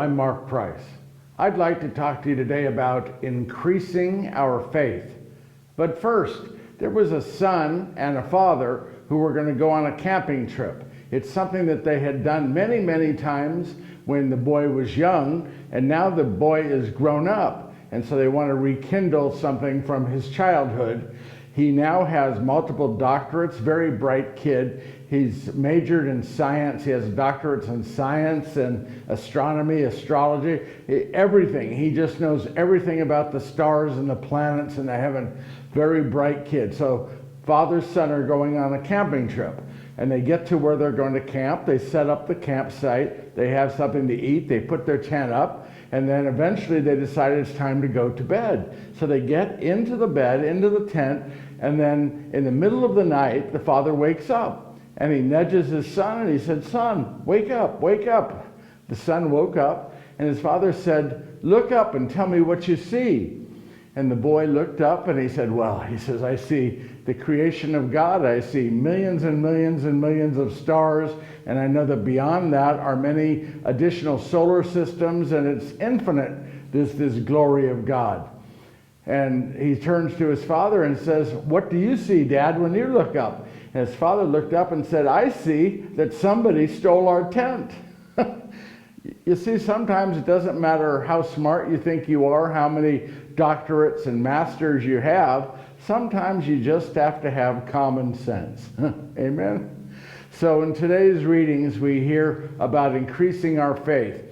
I'm Mark Price. I'd like to talk to you today about increasing our faith. But first, there was a son and a father who were going to go on a camping trip. It's something that they had done many, many times when the boy was young, and now the boy is grown up, and so they want to rekindle something from his childhood. He now has multiple doctorates, very bright kid. He's majored in science. He has doctorates in science and astronomy, astrology, everything. He just knows everything about the stars and the planets in the heaven. Very bright kid. So father and son are going on a camping trip, and they get to where they're going to camp. They set up the campsite. They have something to eat. They put their tent up, and then eventually they decide it's time to go to bed. So they get into the bed, into the tent, and then in the middle of the night, the father wakes up, and he nudges his son, and he said, "Son, wake up, wake up." The son woke up, and his father said, "Look up and tell me what you see." And the boy looked up, and he said, "Well," he says, "I see the creation of God. I see millions and millions and millions of stars, and I know that beyond that are many additional solar systems, and it's infinite, this glory of God." And he turns to his father and says, "What do you see, Dad, when you look up?" And his father looked up and said, "I see that somebody stole our tent." You see, sometimes it doesn't matter how smart you think you are, how many doctorates and masters you have. Sometimes you just have to have common sense. Amen? So in today's readings, we hear about increasing our faith.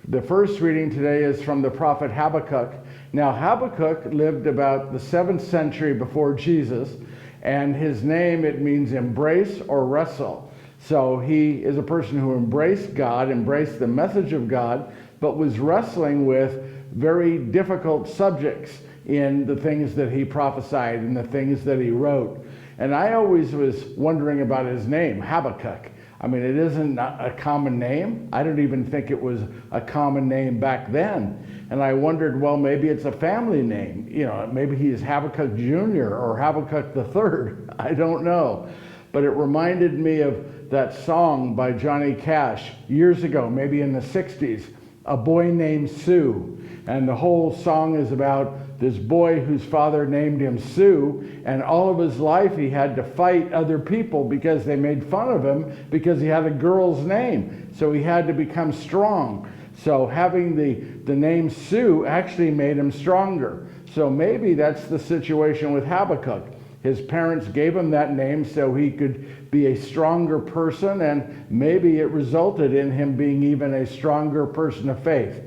The first reading today is from the prophet Habakkuk. Now, Habakkuk lived about the 7th century before Jesus, and his name, it means embrace or wrestle. So he is a person who embraced God, embraced the message of God, but was wrestling with very difficult subjects in the things that he prophesied and the things that he wrote. And I always was wondering about his name, Habakkuk. I mean, it isn't a common name. I don't even think it was a common name back then. And I wondered, well, maybe it's a family name. You know, maybe he's Habakkuk Jr. or Habakkuk III. I don't know. But it reminded me of that song by Johnny Cash years ago, maybe in the 60s, A Boy Named Sue. And the whole song is about this boy whose father named him Sue, and all of his life he had to fight other people because they made fun of him because he had a girl's name. So he had to become strong. So having the name Sue actually made him stronger. So maybe that's the situation with Habakkuk. His parents gave him that name so he could be a stronger person, and maybe it resulted in him being even a stronger person of faith.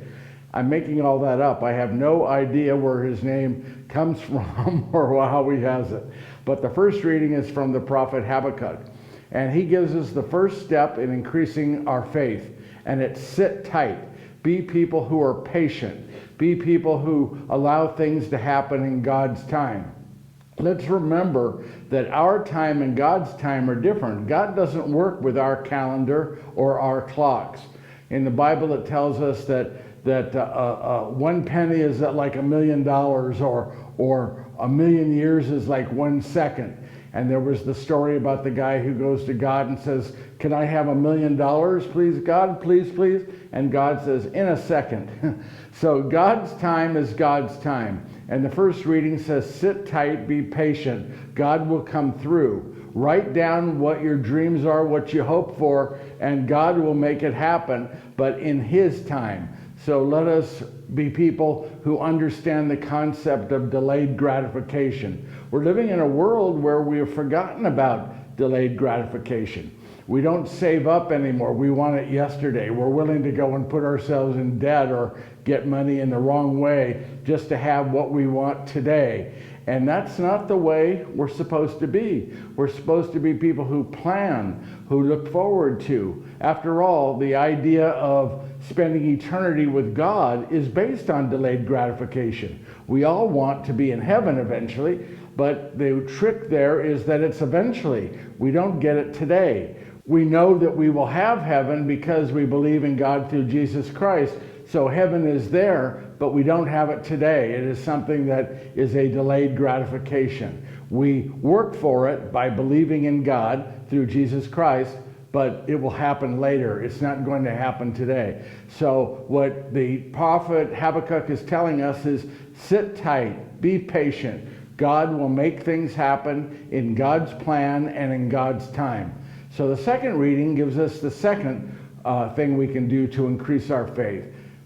I'm making all that up. I have no idea where his name comes from or how he has it. But the first reading is from the prophet Habakkuk. And he gives us the first step in increasing our faith. And it's sit tight. Be people who are patient. Be people who allow things to happen in God's time. Let's remember that our time and God's time are different. God doesn't work with our calendar or our clocks. In the Bible it tells us that one penny is like $1 million, or a million years is like 1 second. And there was the story about the guy who goes to God and says, "Can I have $1 million, please, God? Please, please." And God says, "In a second." So God's time is God's time. And the first reading says, sit tight, be patient. God will come through. Write down what your dreams are, what you hope for, and God will make it happen, but in His time. So let us be people who understand the concept of delayed gratification. We're living in a world where we have forgotten about delayed gratification. We don't save up anymore. We want it yesterday. We're willing to go and put ourselves in debt or get money in the wrong way just to have what we want today. And that's not the way we're supposed to be. We're supposed to be people who plan, who look forward to. After all, the idea of spending eternity with God is based on delayed gratification. We all want to be in heaven eventually, but the trick there is that it's eventually. We don't get it today. We know that we will have heaven because we believe in God through Jesus Christ. So heaven is there, but we don't have it today. It is something that is a delayed gratification. We work for it by believing in God through Jesus Christ, but it will happen later. It's not going to happen today. So what the prophet Habakkuk is telling us is sit tight, be patient. God will make things happen in God's plan and in God's time. So the second reading gives us the second thing we can do to increase our faith.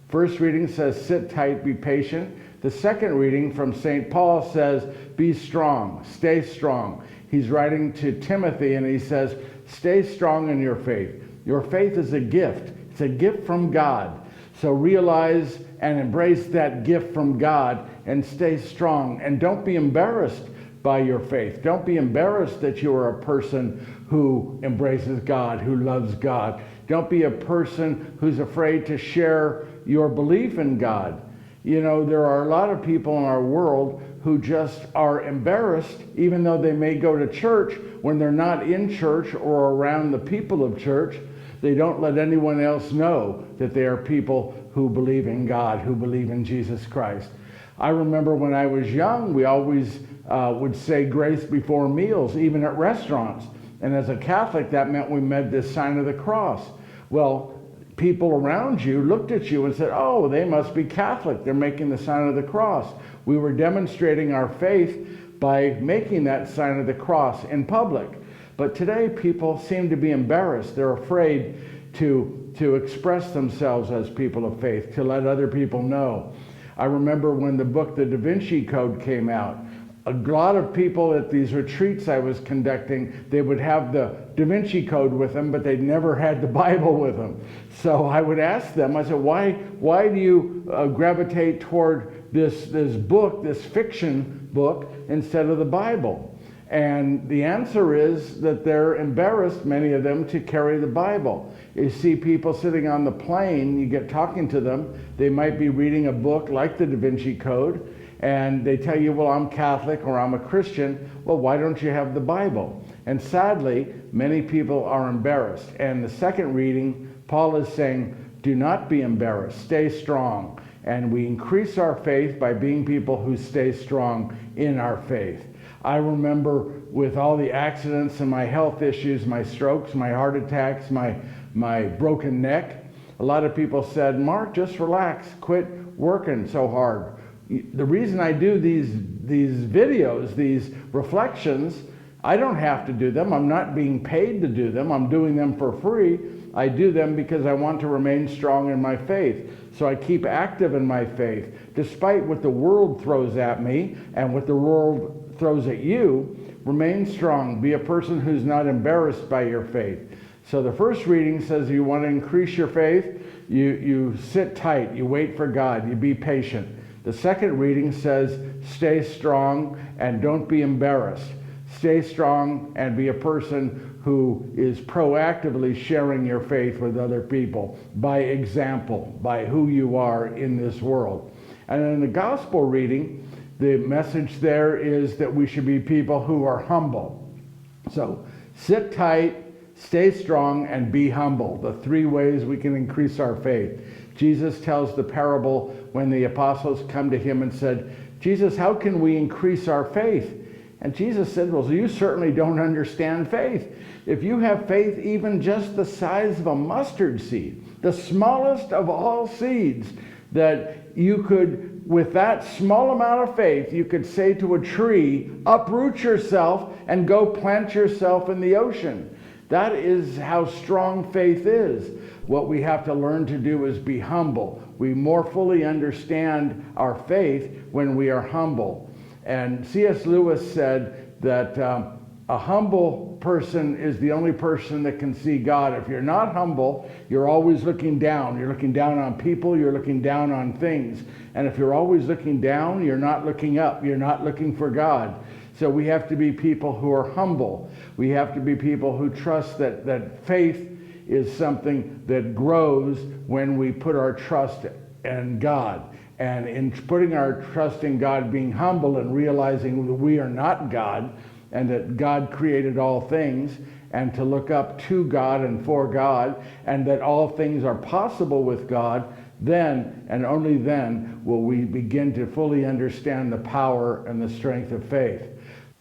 First reading says sit tight, be patient. The second reading from St. Paul says be strong, stay strong. He's writing to Timothy and he says, stay strong in your faith. Your faith is a gift. It's a gift from God. So realize and embrace that gift from God and stay strong. And don't be embarrassed by your faith. Don't be embarrassed that you are a person who embraces God, who loves God. Don't be a person who's afraid to share your belief in God. You know, there are a lot of people in our world who just are embarrassed, even though they may go to church, when they're not in church or around the people of church. They don't let anyone else know that they are people who believe in God, who believe in Jesus Christ. I remember when I was young, we always would say grace before meals, even at restaurants. And as a Catholic, that meant we made this sign of the cross. Well, people around you looked at you and said, oh, they must be Catholic. They're making the sign of the cross. We were demonstrating our faith by making that sign of the cross in public. But today, people seem to be embarrassed. They're afraid to express themselves as people of faith, to let other people know. I remember when the book, the DaVinci Code, came out. A lot of people at these retreats I was conducting, they would have the DaVinci Code with them, but they'd never had the Bible with them. So I would ask them, I said, why do you gravitate toward this book, this fiction book, instead of the Bible? And the answer is that they're embarrassed, many of them, to carry the Bible. You see people sitting on the plane, you get talking to them, they might be reading a book like the DaVinci Code, and they tell you, well, I'm Catholic or I'm a Christian. Well, why don't you have the Bible? And sadly, many people are embarrassed. And the second reading, Paul is saying, do not be embarrassed, stay strong. And we increase our faith by being people who stay strong in our faith. I remember with all the accidents and my health issues, my strokes, my heart attacks, my broken neck, a lot of people said, Mark, just relax, quit working so hard. The reason I do these videos, these reflections, I don't have to do them. I'm not being paid to do them. I'm doing them for free. I do them because I want to remain strong in my faith. So I keep active in my faith, despite what the world throws at me and what the world throws at you. Remain strong. Be a person who's not embarrassed by your faith. So the first reading says you want to increase your faith, you sit tight, you wait for God, you be patient. The second reading says stay strong and don't be embarrassed. Stay strong and be a person who is proactively sharing your faith with other people by example, by who you are in this world. And in the gospel reading, the message there is that we should be people who are humble. So sit tight, stay strong, and be humble. The three ways we can increase our faith. Jesus tells the parable when the apostles come to him and said, Jesus, how can we increase our faith? And Jesus said, well, you certainly don't understand faith. If you have faith even just the size of a mustard seed, the smallest of all seeds, that you could, with that small amount of faith, you could say to a tree, uproot yourself and go plant yourself in the ocean. That is how strong faith is. What we have to learn to do is be humble. We more fully understand our faith when we are humble. And C.S. Lewis said that a humble person is the only person that can see God. If you're not humble, you're always looking down. You're looking down on people, you're looking down on things. And if you're always looking down, you're not looking up. You're not looking for God. So we have to be people who are humble. We have to be people who trust that faith is something that grows when we put our trust in God. And in putting our trust in God, being humble and realizing that we are not God and that God created all things, and to look up to God and for God, and that all things are possible with God, then and only then will we begin to fully understand the power and the strength of faith.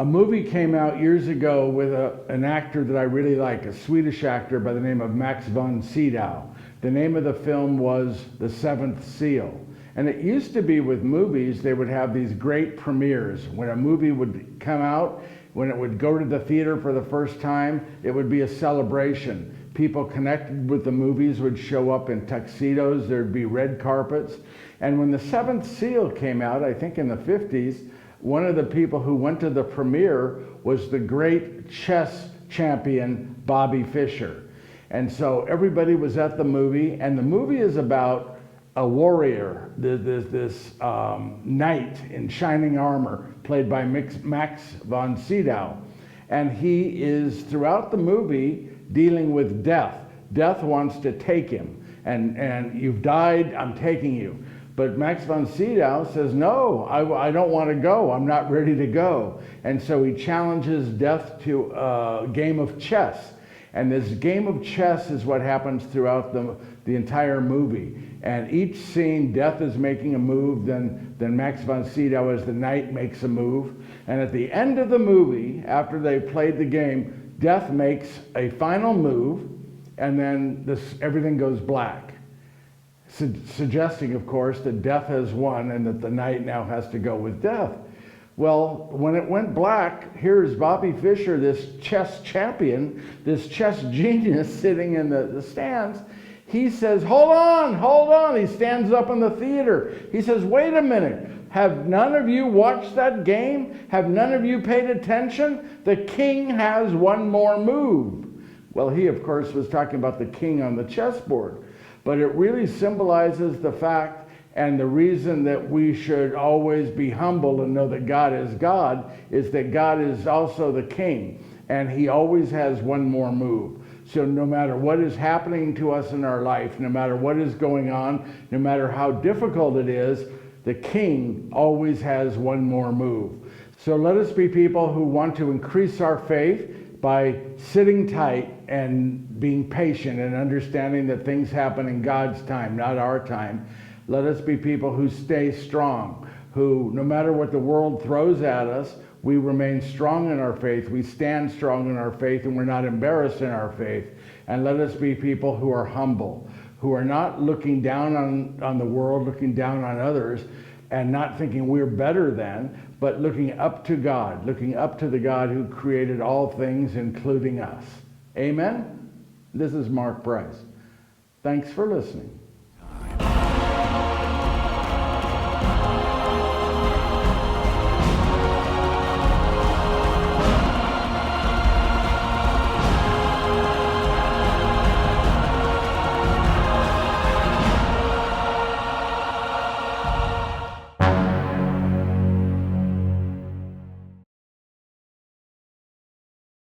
A movie came out years ago with an actor that I really like, a Swedish actor by the name of Max von Sydow. The name of the film was The Seventh Seal. And it used to be with movies, they would have these great premieres. When a movie would come out, when it would go to the theater for the first time, it would be a celebration. People connected with the movies would show up in tuxedos, there'd be red carpets. And when The Seventh Seal came out, I think in the 50s, one of the people who went to the premiere was the great chess champion, Bobby Fischer. And so everybody was at the movie, and the movie is about a warrior, this knight in shining armor, played by Max von Sydow. And he is, throughout the movie, dealing with death. Death wants to take him, and you've died, I'm taking you. But Max von Sydow says, no, I don't want to go. I'm not ready to go. And so he challenges death to a game of chess. And this game of chess is what happens throughout the entire movie. And each scene, death is making a move, then Max von Sydow as the knight makes a move. And at the end of the movie, after they played the game, death makes a final move, and then everything goes black. Suggesting, of course, that death has won and that the knight now has to go with death. Well, when it went black, here's Bobby Fischer, this chess champion, this chess genius sitting in the stands. He says, hold on. He stands up in the theater. He says, wait a minute. Have none of you watched that game? Have none of you paid attention? The king has one more move. Well, he, of course, was talking about the king on the chessboard. But it really symbolizes the fact and the reason that we should always be humble and know that God is that God is also the king. And he always has one more move. So no matter what is happening to us in our life, no matter what is going on, no matter how difficult it is, the king always has one more move. So let us be people who want to increase our faith by sitting tight and being patient and understanding that things happen in God's time, not our time. Let us be people who stay strong, who, no matter what the world throws at us, we remain strong in our faith, we stand strong in our faith, and we're not embarrassed in our faith. And let us be people who are humble, who are not looking down on the world, looking down on others, and not thinking we're better than, but looking up to God, looking up to the God who created all things, including us. Amen? This is Mark Price. Thanks for listening.